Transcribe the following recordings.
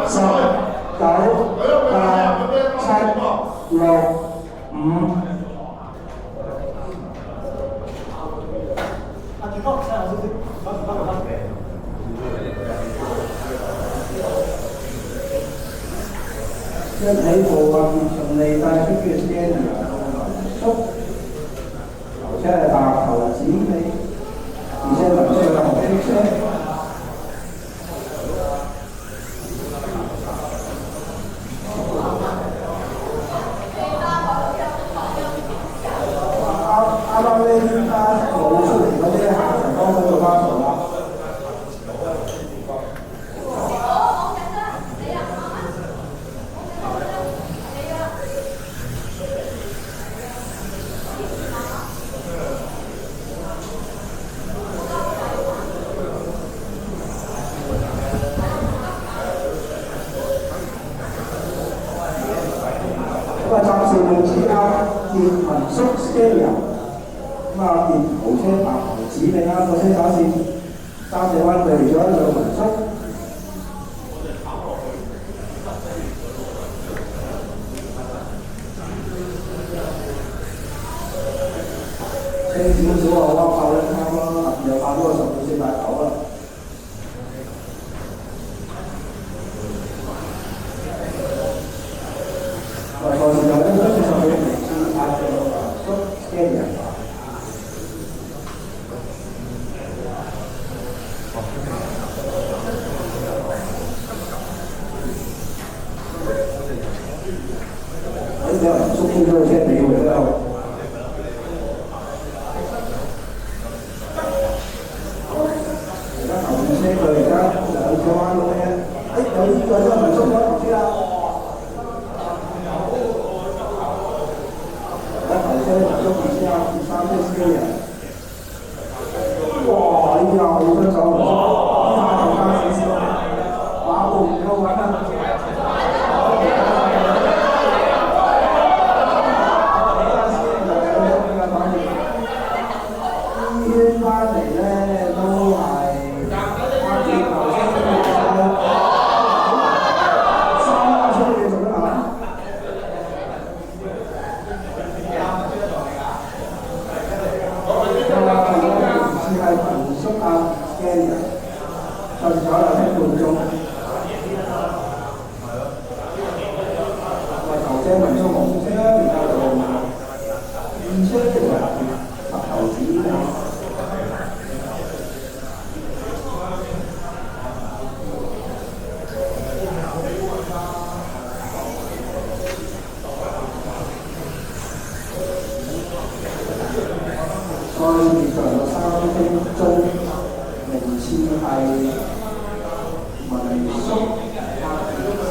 十、九、八、七、六、五。一起步啊，順利帶出嘅 scanner 縮，頭車係白頭指尾，而且輪車係紅色車。啱啱呢啲單冇出嚟嗰啲下層幫佢做翻圖啦。暫時未知電民宿 scanner 咁啊，電豪車白頭指尾啦，個車手線3隻彎對咗一兩民宿。輕少少啊，我爆一卡啦，又爆咗個10.489啦。個時候咧，都接受佢哋試下嘅都驚人。有人縮咗個車尾喎，都有。而家後面車佢而家2個彎路咧，有呢個都係縮咗頭先啦。哇！呢啲啊，好多走唔出，下頭加少少，馬步唔夠穩啊！圈翻嚟咧都係關鍵頭先3出嘅做得難。係民宿啊 scanner， 瞓咗2半鐘。頭車民宿紅車，而家就2車其實白頭指尾。再列上咗3分鐘，名次係民宿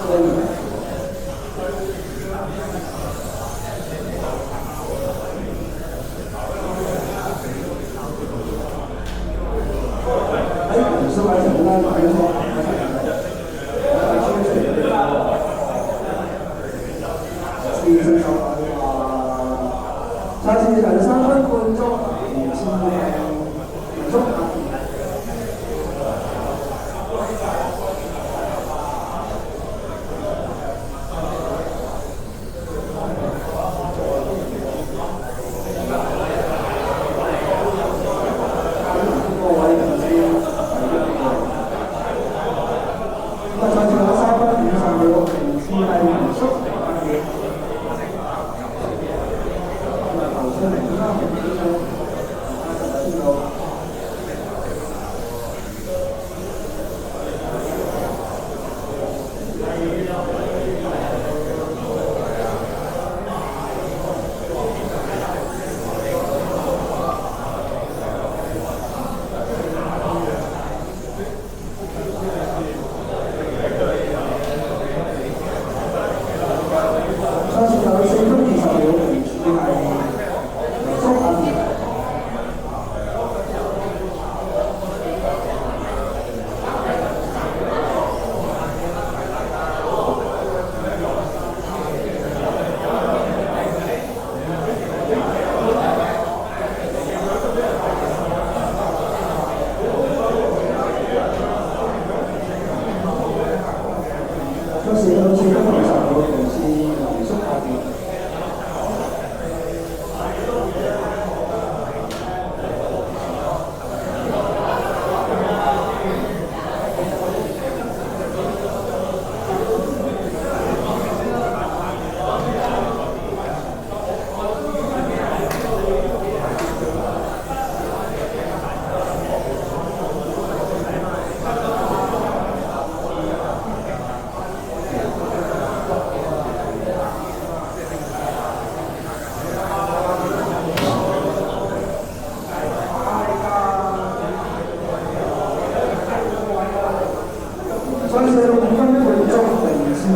喺民宿喺成間買咗下次就3分半鐘。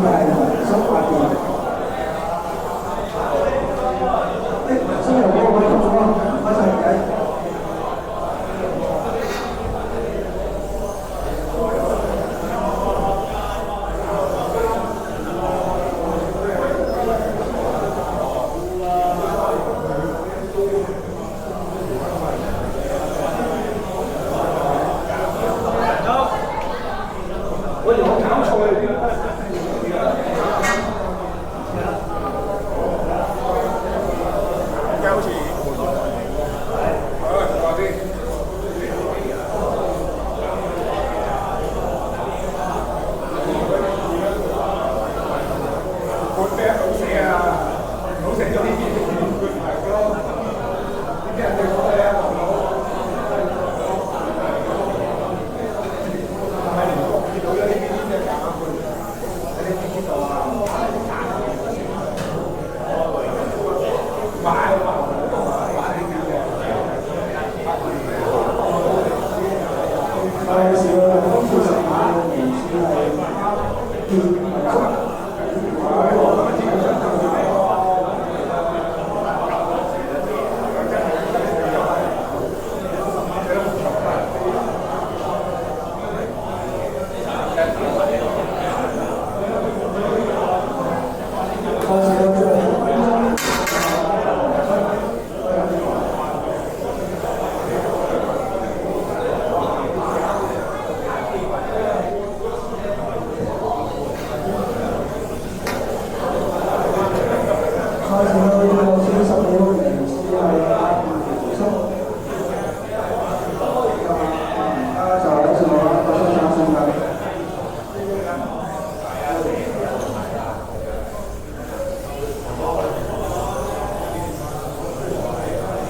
係民宿發電。新油嗰個位執咗啊！唔該曬各位。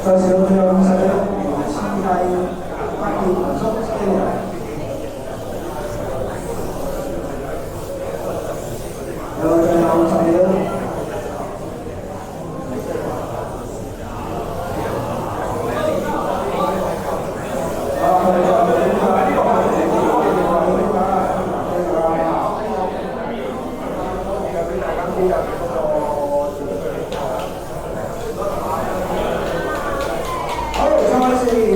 再少向細元次係發電民宿經營。有最後10秒。好，再試。